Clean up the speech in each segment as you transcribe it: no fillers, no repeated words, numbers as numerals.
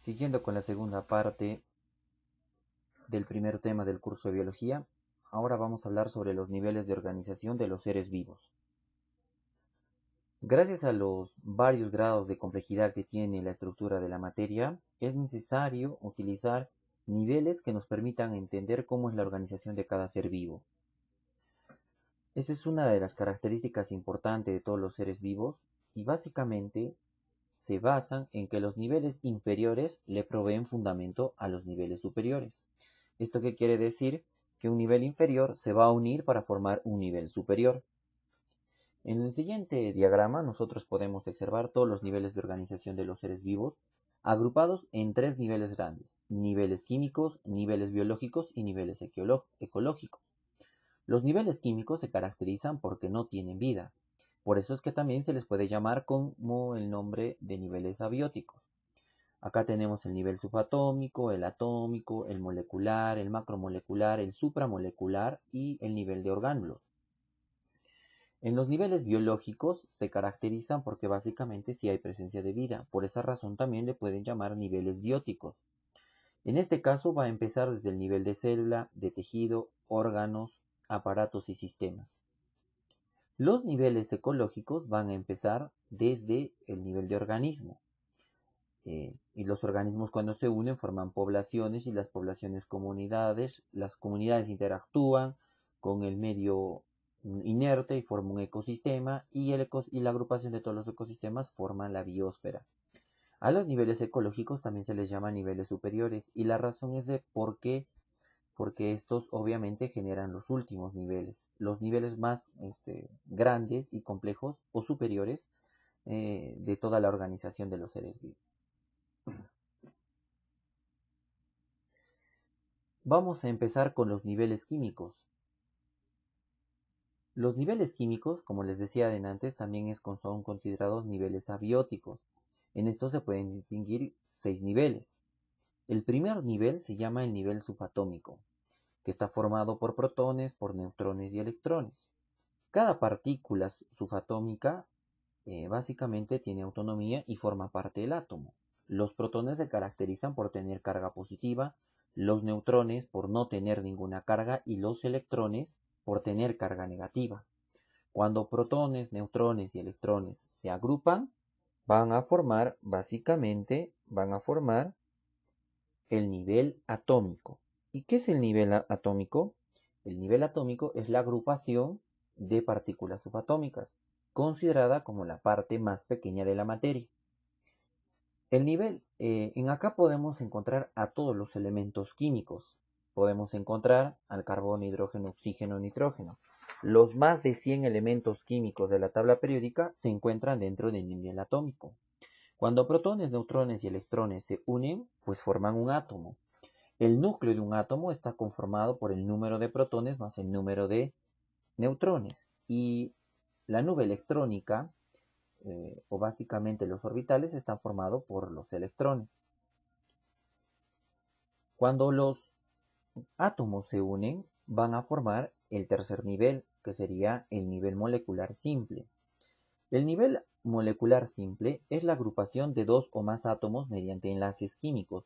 Siguiendo con la segunda parte del primer tema del curso de biología, ahora vamos a hablar sobre los niveles de organización de los seres vivos. Gracias a los varios grados de complejidad que tiene la estructura de la materia, es necesario utilizar niveles que nos permitan entender cómo es la organización de cada ser vivo. Esa es una de las características importantes de todos los seres vivos y básicamente se basan en que los niveles inferiores le proveen fundamento a los niveles superiores. ¿Esto qué quiere decir? Que un nivel inferior se va a unir para formar un nivel superior. En el siguiente diagrama nosotros podemos observar todos los niveles de organización de los seres vivos agrupados en tres niveles grandes: niveles químicos, niveles biológicos y niveles ecológicos. Los niveles químicos se caracterizan porque no tienen vida. Por eso es que también se les puede llamar como el nombre de niveles abióticos. Acá tenemos el nivel subatómico, el atómico, el molecular, el macromolecular, el supramolecular y el nivel de orgánulos. En los niveles biológicos se caracterizan porque básicamente sí hay presencia de vida. Por esa razón también le pueden llamar niveles bióticos. En este caso va a empezar desde el nivel de célula, de tejido, órganos, aparatos y sistemas. Los niveles ecológicos van a empezar desde el nivel de organismo. Y los organismos cuando se unen forman poblaciones y las poblaciones comunidades. Las comunidades interactúan con el medio inerte y forman un ecosistema y la agrupación de todos los ecosistemas forman la biosfera. A los niveles ecológicos también se les llama niveles superiores y la razón es de porque estos obviamente generan los últimos niveles. Los niveles más grandes y complejos o superiores de toda la organización de los seres vivos. Vamos a empezar con los niveles químicos. Los niveles químicos, como les decía antes, también son considerados niveles abióticos. En estos se pueden distinguir 6 niveles. El primer nivel se llama el nivel subatómico, que está formado por protones, por neutrones y electrones. Cada partícula subatómica básicamente tiene autonomía y forma parte del átomo. Los protones se caracterizan por tener carga positiva, los neutrones por no tener ninguna carga y los electrones por tener carga negativa. Cuando protones, neutrones y electrones se agrupan, van a formar el nivel atómico. ¿Y qué es el nivel atómico? El nivel atómico es la agrupación de partículas subatómicas, considerada como la parte más pequeña de la materia. El nivel, en acá podemos encontrar a todos los elementos químicos. Podemos encontrar al carbono, hidrógeno, oxígeno, nitrógeno. Los más de 100 elementos químicos de la tabla periódica se encuentran dentro del nivel atómico. Cuando protones, neutrones y electrones se unen, pues forman un átomo. El núcleo de un átomo está conformado por el número de protones más el número de neutrones. Y la nube electrónica, o básicamente los orbitales, están formados por los electrones. Cuando los átomos se unen, van a formar el tercer nivel, que sería el nivel molecular simple. El nivel molecular simple es la agrupación de dos o más átomos mediante enlaces químicos.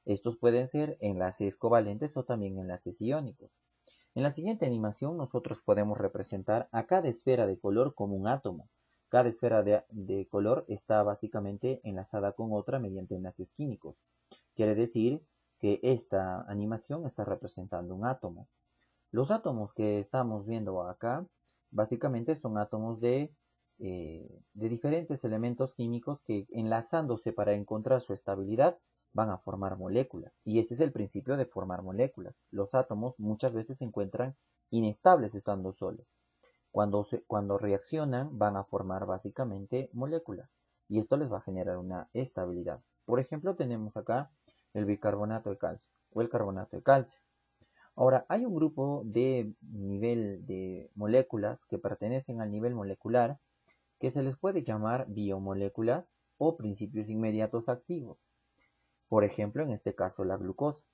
Estos pueden ser enlaces covalentes o también enlaces iónicos. En la siguiente animación nosotros podemos representar a cada esfera de color como un átomo. Cada esfera de color está básicamente enlazada con otra mediante enlaces químicos. Quiere decir que esta animación está representando un átomo. Los átomos que estamos viendo acá básicamente son átomos de diferentes elementos químicos que enlazándose para encontrar su estabilidad van a formar moléculas. Y ese es el principio de formar moléculas. Los átomos muchas veces se encuentran inestables estando solos. Cuando reaccionan van a formar básicamente moléculas. Y esto les va a generar una estabilidad. Por ejemplo, tenemos acá el bicarbonato de calcio o el carbonato de calcio. Ahora, hay un grupo de nivel de moléculas que pertenecen al nivel molecular que se les puede llamar biomoléculas o principios inmediatos activos. Por ejemplo, en este caso la glucosa.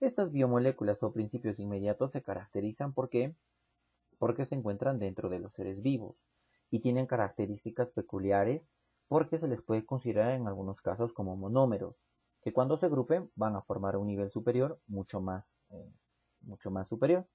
Estas biomoléculas o principios inmediatos se caracterizan porque se encuentran dentro de los seres vivos y tienen características peculiares porque se les puede considerar en algunos casos como monómeros. que cuando se agrupen van a formar un nivel superior mucho más superior.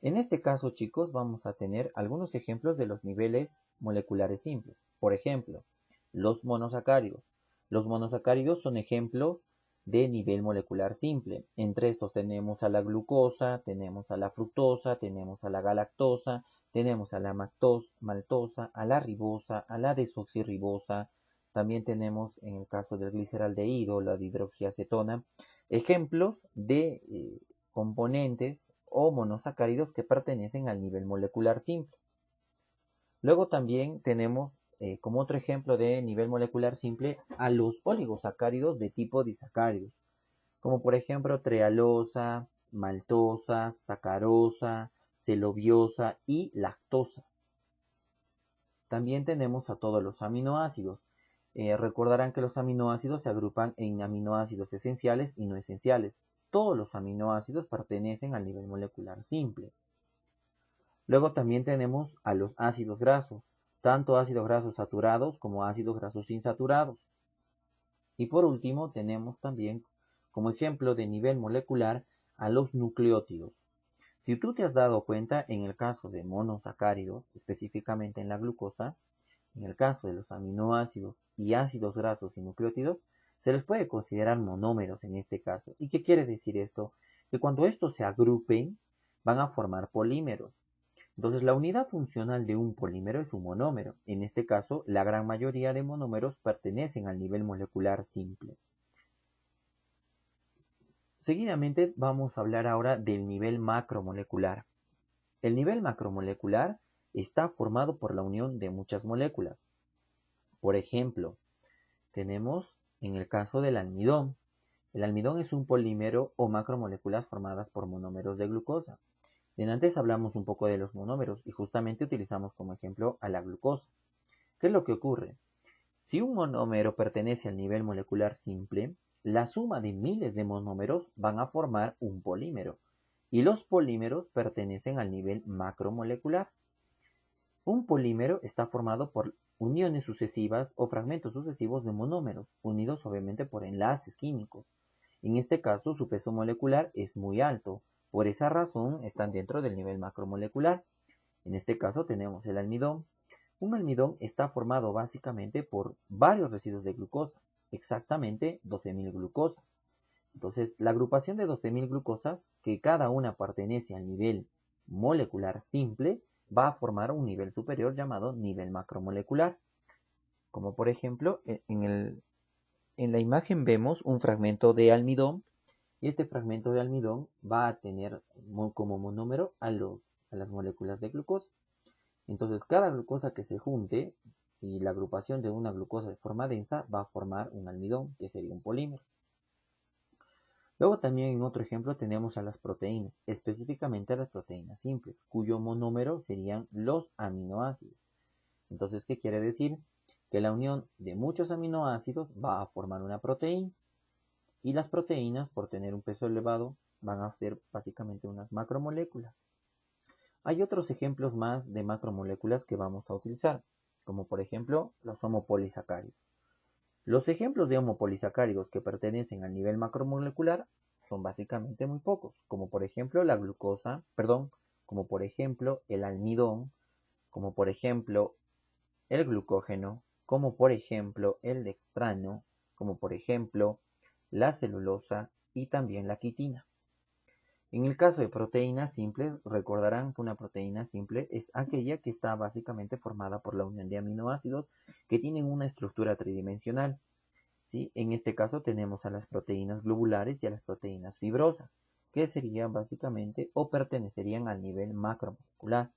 En este caso, chicos, vamos a tener algunos ejemplos de los niveles moleculares simples. Por ejemplo, los monosacáridos. Los monosacáridos son ejemplos de nivel molecular simple. Entre estos tenemos a la glucosa, tenemos a la fructosa, tenemos a la galactosa, tenemos a la maltosa, a la ribosa, a la desoxirribosa. También tenemos, en el caso del gliceraldehído, la dihidroxiacetona, ejemplos de componentes o monosacáridos que pertenecen al nivel molecular simple. Luego también tenemos como otro ejemplo de nivel molecular simple a los oligosacáridos de tipo disacáridos, como por ejemplo trealosa, maltosa, sacarosa, celobiosa y lactosa. También tenemos a todos los aminoácidos. Recordarán que los aminoácidos se agrupan en aminoácidos esenciales y no esenciales. Todos los aminoácidos pertenecen al nivel molecular simple. Luego también tenemos a los ácidos grasos, tanto ácidos grasos saturados como ácidos grasos insaturados. Y por último tenemos también como ejemplo de nivel molecular a los nucleótidos. Si tú te has dado cuenta en el caso de monosacáridos, específicamente en la glucosa, en el caso de los aminoácidos y ácidos grasos y nucleótidos, se les puede considerar monómeros en este caso. ¿Y qué quiere decir esto? Que cuando estos se agrupen, van a formar polímeros. Entonces, la unidad funcional de un polímero es un monómero. En este caso, la gran mayoría de monómeros pertenecen al nivel molecular simple. Seguidamente vamos a hablar ahora del nivel macromolecular. El nivel macromolecular está formado por la unión de muchas moléculas. Por ejemplo, tenemos en el caso del almidón. El almidón es un polímero o macromoléculas formadas por monómeros de glucosa. Antes hablamos un poco de los monómeros y justamente utilizamos como ejemplo a la glucosa. ¿Qué es lo que ocurre? Si un monómero pertenece al nivel molecular simple, la suma de miles de monómeros van a formar un polímero y los polímeros pertenecen al nivel macromolecular. Un polímero está formado por uniones sucesivas o fragmentos sucesivos de monómeros, unidos obviamente por enlaces químicos. En este caso, su peso molecular es muy alto. Por esa razón, están dentro del nivel macromolecular. En este caso tenemos el almidón. Un almidón está formado básicamente por varios residuos de glucosa, exactamente 12.000 glucosas. Entonces, la agrupación de 12.000 glucosas, que cada una pertenece al nivel molecular simple, va a formar un nivel superior llamado nivel macromolecular. Como por ejemplo, en la imagen vemos un fragmento de almidón y este fragmento de almidón va a tener como monómero a las moléculas de glucosa. Entonces, cada glucosa que se junte y la agrupación de una glucosa de forma densa va a formar un almidón, que sería un polímero. Luego también en otro ejemplo tenemos a las proteínas, específicamente a las proteínas simples, cuyo monómero serían los aminoácidos. Entonces, ¿qué quiere decir? Que la unión de muchos aminoácidos va a formar una proteína. Y las proteínas, por tener un peso elevado, van a ser básicamente unas macromoléculas. Hay otros ejemplos más de macromoléculas que vamos a utilizar, como por ejemplo los homopolisacáridos. Los ejemplos de homopolisacáridos que pertenecen al nivel macromolecular son básicamente muy pocos, como por ejemplo la glucosa, como por ejemplo el almidón, como por ejemplo el glucógeno, como por ejemplo el dextrano, como por ejemplo la celulosa y también la quitina. En el caso de proteínas simples, recordarán que una proteína simple es aquella que está básicamente formada por la unión de aminoácidos que tienen una estructura tridimensional. ¿Sí? En este caso tenemos a las proteínas globulares y a las proteínas fibrosas, que serían básicamente o pertenecerían al nivel macromolecular.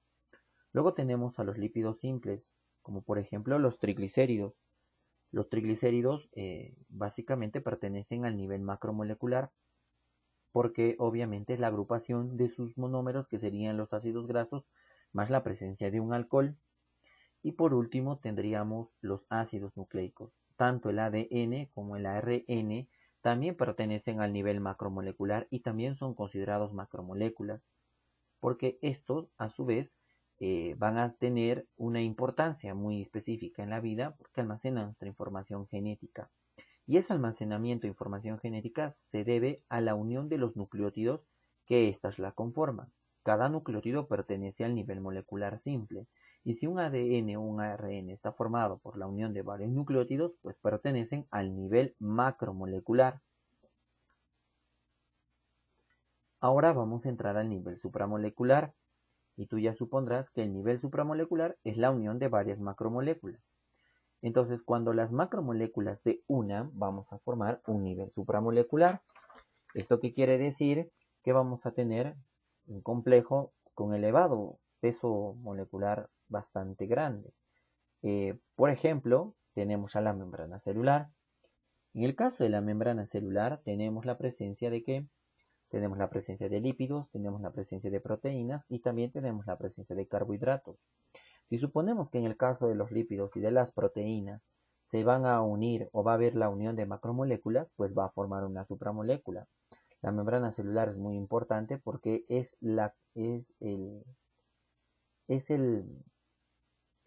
Luego tenemos a los lípidos simples, como por ejemplo los triglicéridos. Los triglicéridos básicamente pertenecen al nivel macromolecular porque obviamente es la agrupación de sus monómeros que serían los ácidos grasos más la presencia de un alcohol. Y por último tendríamos los ácidos nucleicos. Tanto el ADN como el ARN también pertenecen al nivel macromolecular y también son considerados macromoléculas porque estos a su vez van a tener una importancia muy específica en la vida porque almacenan nuestra información genética. Y ese almacenamiento de información genética se debe a la unión de los nucleótidos que éstas la conforman. Cada nucleótido pertenece al nivel molecular simple, y si un ADN o un ARN está formado por la unión de varios nucleótidos, pues pertenecen al nivel macromolecular. Ahora vamos a entrar al nivel supramolecular, y tú ya supondrás que el nivel supramolecular es la unión de varias macromoléculas. Entonces, cuando las macromoléculas se unan, vamos a formar un nivel supramolecular. ¿Esto qué quiere decir? Que vamos a tener un complejo con elevado peso molecular bastante grande. Por ejemplo, tenemos a la membrana celular. En el caso de la membrana celular, tenemos la presencia de ¿qué? Tenemos la presencia de lípidos, tenemos la presencia de proteínas y también tenemos la presencia de carbohidratos. Si suponemos que en el caso de los lípidos y de las proteínas se van a unir o va a haber la unión de macromoléculas, pues va a formar una supramolécula. La membrana celular es muy importante porque es la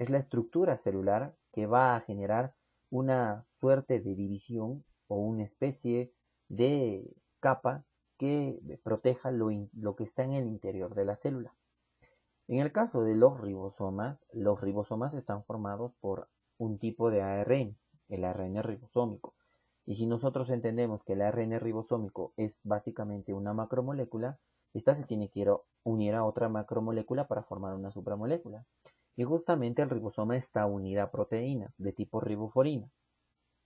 estructura celular que va a generar una suerte de división o una especie de capa que proteja lo que está en el interior de la célula. En el caso de los ribosomas están formados por un tipo de ARN, el ARN ribosómico. Y si nosotros entendemos que el ARN ribosómico es básicamente una macromolécula, esta se tiene que unir a otra macromolécula para formar una supramolécula. Y justamente el ribosoma está unido a proteínas de tipo riboforina.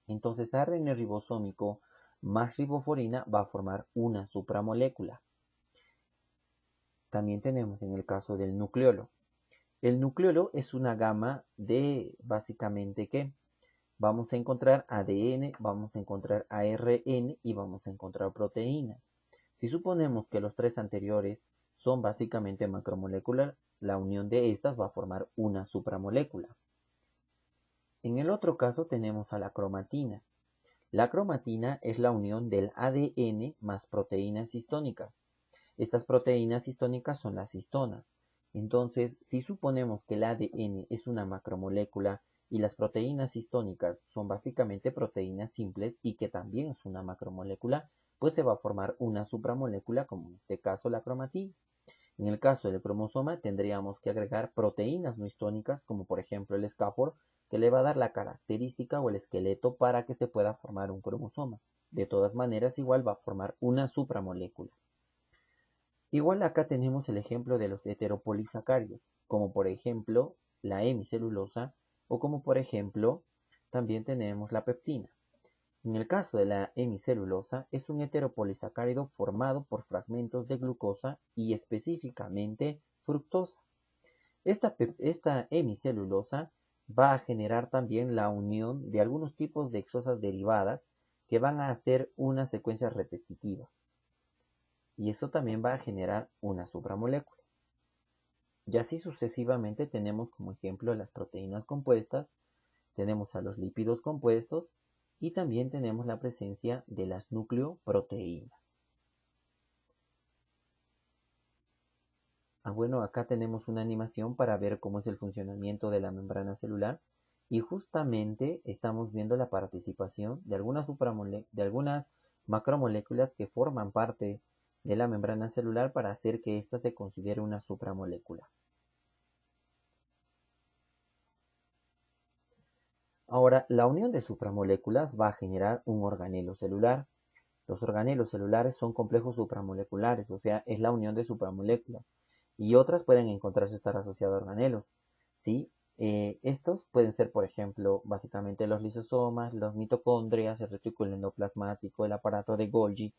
Entonces ARN ribosómico más riboforina va a formar una supramolécula. También tenemos en el caso del nucleolo. El nucleolo es una gama de básicamente ¿qué? Vamos a encontrar ADN, vamos a encontrar ARN y vamos a encontrar proteínas. Si suponemos que los tres anteriores son básicamente macromoléculas, la unión de estas va a formar una supramolécula. En el otro caso tenemos a la cromatina. La cromatina es la unión del ADN más proteínas histónicas. Estas proteínas histónicas son las histonas. Entonces, si suponemos que el ADN es una macromolécula y las proteínas histónicas son básicamente proteínas simples y que también es una macromolécula, pues se va a formar una supramolécula, como en este caso la cromatina. En el caso del cromosoma tendríamos que agregar proteínas no histónicas, como por ejemplo el scaffold, que le va a dar la característica o el esqueleto para que se pueda formar un cromosoma. De todas maneras, igual va a formar una supramolécula. Igual acá tenemos el ejemplo de los heteropolisacáridos, como por ejemplo la hemicelulosa o como por ejemplo también tenemos la peptina. En el caso de la hemicelulosa es un heteropolisacárido formado por fragmentos de glucosa y específicamente fructosa. Esta hemicelulosa va a generar también la unión de algunos tipos de exosas derivadas que van a hacer una secuencia repetitiva. Y eso también va a generar una supramolécula. Y así sucesivamente tenemos como ejemplo las proteínas compuestas, tenemos a los lípidos compuestos y también tenemos la presencia de las nucleoproteínas. Bueno, acá tenemos una animación para ver cómo es el funcionamiento de la membrana celular y justamente estamos viendo la participación de algunas macromoléculas que forman parte de la membrana celular para hacer que ésta se considere una supramolécula. Ahora, la unión de supramoléculas va a generar un organelo celular. Los organelos celulares son complejos supramoleculares, o sea, es la unión de supramoléculas. Y otras pueden encontrarse estar asociadas a organelos. ¿Sí? Estos pueden ser, por ejemplo, básicamente los lisosomas, las mitocondrias, el retículo endoplasmático, el aparato de Golgi,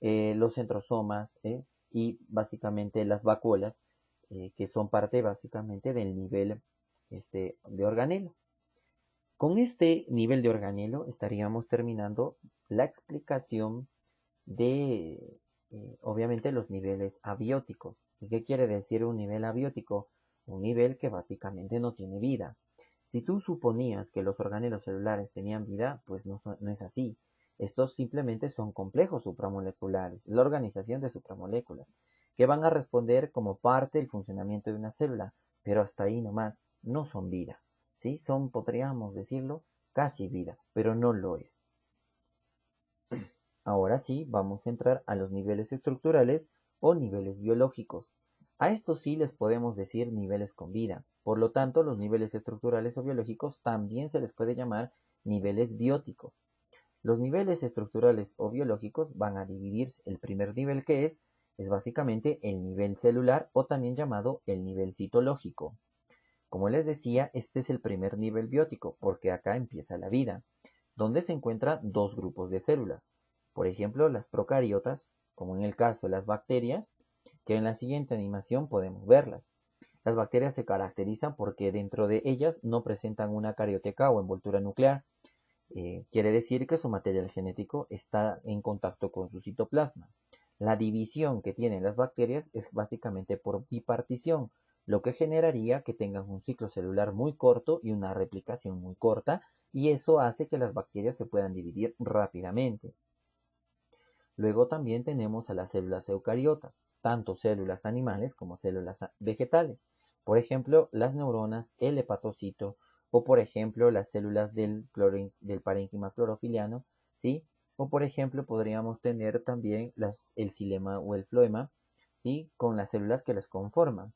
los centrosomas y básicamente las vacuolas, que son parte básicamente del nivel de organelo. Con este nivel de organelo estaríamos terminando la explicación de, obviamente, los niveles abióticos. ¿Y qué quiere decir un nivel abiótico? Un nivel que básicamente no tiene vida. Si tú suponías que los organelos celulares tenían vida, pues no es así. Estos simplemente son complejos supramoleculares, la organización de supramoléculas, que van a responder como parte del funcionamiento de una célula, pero hasta ahí nomás, no son vida. ¿Sí? Son, podríamos decirlo, casi vida, pero no lo es. Ahora sí, vamos a entrar a los niveles estructurales o niveles biológicos. A estos sí les podemos decir niveles con vida. Por lo tanto, los niveles estructurales o biológicos también se les puede llamar niveles bióticos. Los niveles estructurales o biológicos van a dividirse. El primer nivel que es básicamente el nivel celular o también llamado el nivel citológico. Como les decía, este es el primer nivel biótico porque acá empieza la vida, donde se encuentran dos grupos de células. Por ejemplo, las procariotas, como en el caso de las bacterias, que en la siguiente animación podemos verlas. Las bacterias se caracterizan porque dentro de ellas no presentan una carioteca o envoltura nuclear. Quiere decir que su material genético está en contacto con su citoplasma. La división que tienen las bacterias es básicamente por bipartición, lo que generaría que tengan un ciclo celular muy corto y una replicación muy corta, y eso hace que las bacterias se puedan dividir rápidamente. Luego también tenemos a las células eucariotas, tanto células animales como células vegetales. Por ejemplo, las neuronas, el hepatocito o por ejemplo las células del parénquima clorofiliano, ¿sí? O por ejemplo podríamos tener también el xilema o el floema, ¿sí? Con las células que las conforman.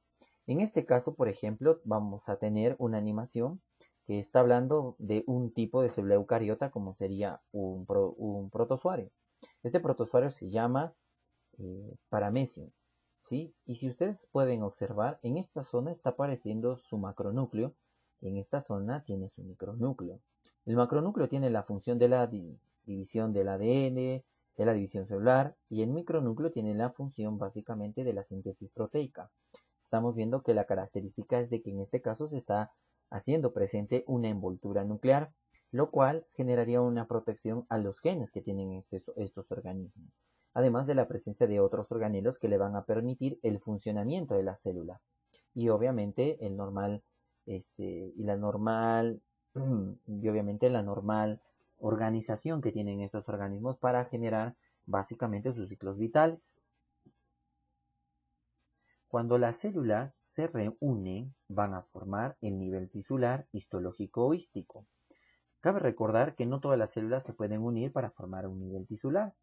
En este caso, por ejemplo, vamos a tener una animación que está hablando de un tipo de célula eucariota como sería un protozoario. Este protozoario se llama paramecium, ¿sí? Y si ustedes pueden observar, en esta zona está apareciendo su macronúcleo, en esta zona tiene su micronúcleo. El macronúcleo tiene la función de la división del ADN, de la división celular, y el micronúcleo tiene la función básicamente de la síntesis proteica. Estamos viendo que la característica es de que en este caso se está haciendo presente una envoltura nuclear, lo cual generaría una protección a los genes que tienen estos organismos, además de la presencia de otros organelos que le van a permitir el funcionamiento de la célula. Y obviamente el normal, y la normal, y obviamente la normal organización que tienen estos organismos para generar básicamente sus ciclos vitales. Cuando las células se reúnen, van a formar el nivel tisular, histológico o hístico. Cabe recordar que no todas las células se pueden unir para formar un nivel tisular.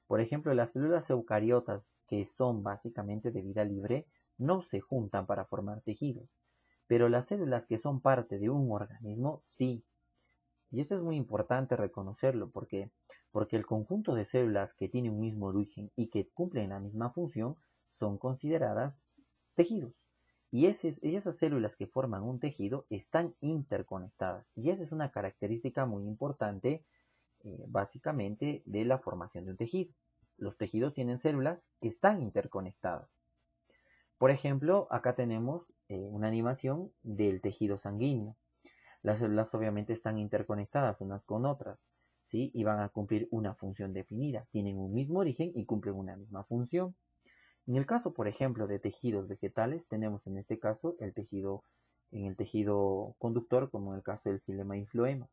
Por ejemplo, las células eucariotas, que son básicamente de vida libre, no se juntan para formar tejidos, pero las células que son parte de un organismo sí. Y esto es muy importante reconocerlo porque el conjunto de células que tiene un mismo origen y que cumplen la misma función son consideradas tejidos. Y esas células que forman un tejido están interconectadas. Y esa es una característica muy importante, básicamente, de la formación de un tejido. Los tejidos tienen células que están interconectadas. Por ejemplo, acá tenemos una animación del tejido sanguíneo. Las células obviamente están interconectadas unas con otras, ¿sí? Y van a cumplir una función definida. Tienen un mismo origen y cumplen una misma función. En el caso, por ejemplo, de tejidos vegetales, tenemos en este caso en el tejido conductor, como en el caso del xilema y floema.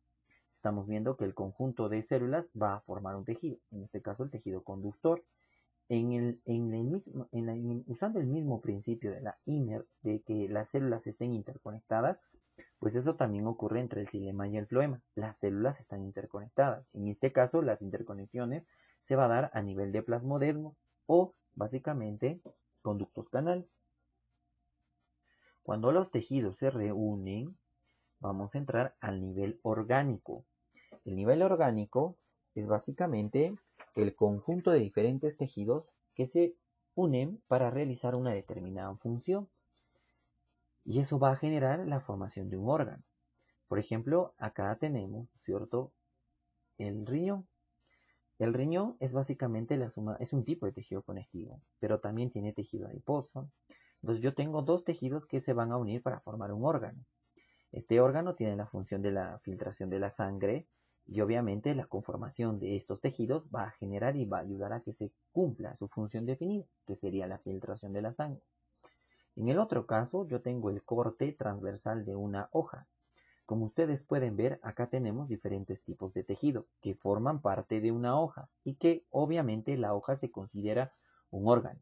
Estamos viendo que el conjunto de células va a formar un tejido, en este caso el tejido conductor. Usando el mismo principio de que las células estén interconectadas, pues eso también ocurre entre el xilema y el floema. Las células están interconectadas. En este caso, las interconexiones se va a dar a nivel de plasmodermo o básicamente conductos canal. Cuando los tejidos se reúnen, vamos a entrar al nivel orgánico. El nivel orgánico es básicamente el conjunto de diferentes tejidos que se unen para realizar una determinada función. Y eso va a generar la formación de un órgano. Por ejemplo, acá tenemos, ¿cierto? El riñón. El riñón es básicamente es un tipo de tejido conectivo, pero también tiene tejido adiposo. Entonces yo tengo dos tejidos que se van a unir para formar un órgano. Este órgano tiene la función de la filtración de la sangre y obviamente la conformación de estos tejidos va a generar y va a ayudar a que se cumpla su función definida, que sería la filtración de la sangre. En el otro caso, yo tengo el corte transversal de una hoja. Como ustedes pueden ver, acá tenemos diferentes tipos de tejido que forman parte de una hoja y que obviamente la hoja se considera un órgano.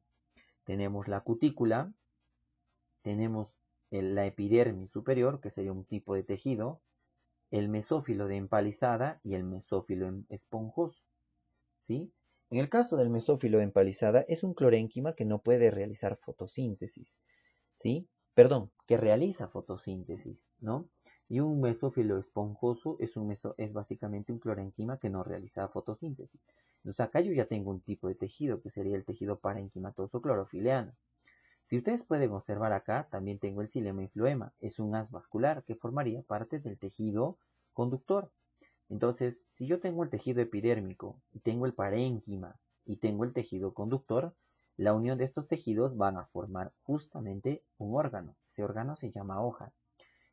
Tenemos la cutícula, tenemos la epidermis superior, que sería un tipo de tejido, el mesófilo de empalizada y el mesófilo esponjoso, ¿sí? En el caso del mesófilo empalizada, es un clorénquima que no puede realizar fotosíntesis, ¿sí? Perdón, que realiza fotosíntesis, ¿no? Y un mesófilo esponjoso es básicamente un clorenquima que no realiza fotosíntesis. Entonces acá yo ya tengo un tipo de tejido que sería el tejido parenquimatoso clorofiliano. Si ustedes pueden observar acá, también tengo el xilema y floema. Es un haz vascular que formaría parte del tejido conductor. Entonces, si yo tengo el tejido epidérmico y tengo el parénquima y tengo el tejido conductor, la unión de estos tejidos van a formar justamente un órgano. Ese órgano se llama hoja.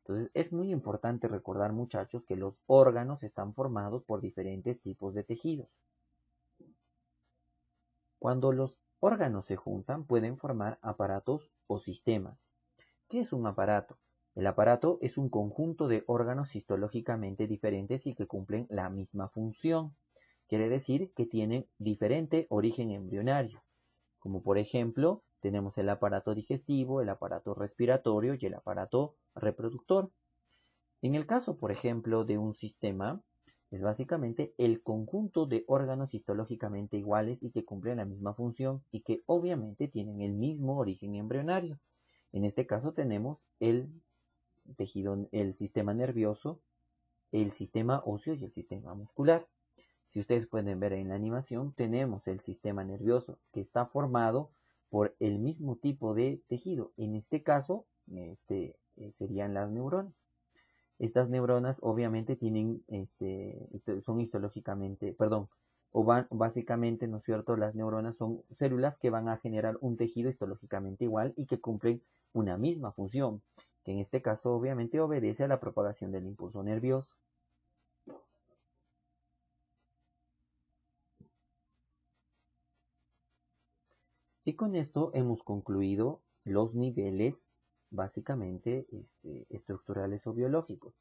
Entonces, es muy importante recordar, muchachos, que los órganos están formados por diferentes tipos de tejidos. Cuando los órganos se juntan, pueden formar aparatos o sistemas. ¿Qué es un aparato? El aparato es un conjunto de órganos histológicamente diferentes y que cumplen la misma función. Quiere decir que tienen diferente origen embrionario, como por ejemplo tenemos el aparato digestivo, el aparato respiratorio y el aparato reproductor. En el caso, por ejemplo, de un sistema, es básicamente el conjunto de órganos histológicamente iguales y que cumplen la misma función y que obviamente tienen el mismo origen embrionario. En este caso tenemos el tejido, el sistema nervioso, el sistema óseo y el sistema muscular. Si ustedes pueden ver en la animación, tenemos el sistema nervioso que está formado por el mismo tipo de tejido. En este caso, serían las neuronas. Estas neuronas obviamente tienen, son histológicamente, perdón, o van básicamente, ¿no es cierto? Las neuronas son células que van a generar un tejido histológicamente igual y que cumplen una misma función, que en este caso obviamente obedece a la propagación del impulso nervioso. Y con esto hemos concluido los niveles básicamente estructurales o biológicos,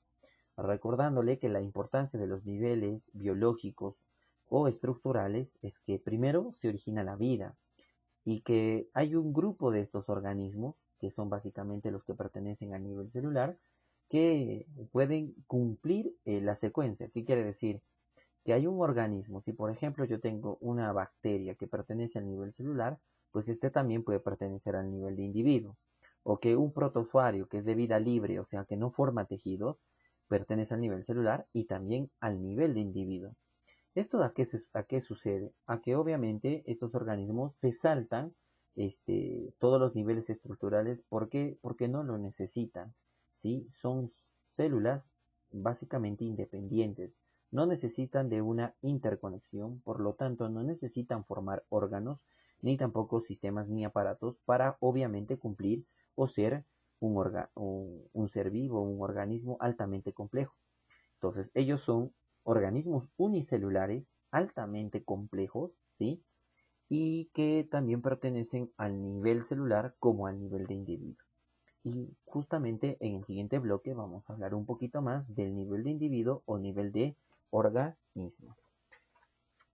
recordándole que la importancia de los niveles biológicos o estructurales es que primero se origina la vida y que hay un grupo de estos organismos, que son básicamente los que pertenecen al nivel celular, que pueden cumplir la secuencia. ¿Qué quiere decir? Que hay un organismo, si por ejemplo yo tengo una bacteria que pertenece al nivel celular, pues este también puede pertenecer al nivel de individuo. O que un protozoario que es de vida libre, o sea que no forma tejidos, pertenece al nivel celular y también al nivel de individuo. ¿Esto a qué sucede? A que obviamente estos organismos se saltan todos los niveles estructurales porque no lo necesitan, ¿sí? Son células básicamente independientes, no necesitan de una interconexión, por lo tanto no necesitan formar órganos, ni tampoco sistemas ni aparatos para obviamente cumplir o ser un ser vivo, un organismo altamente complejo. Entonces, ellos son organismos unicelulares altamente complejos, ¿sí? Y que también pertenecen al nivel celular como al nivel de individuo. Y justamente en el siguiente bloque vamos a hablar un poquito más del nivel de individuo o nivel de organismo.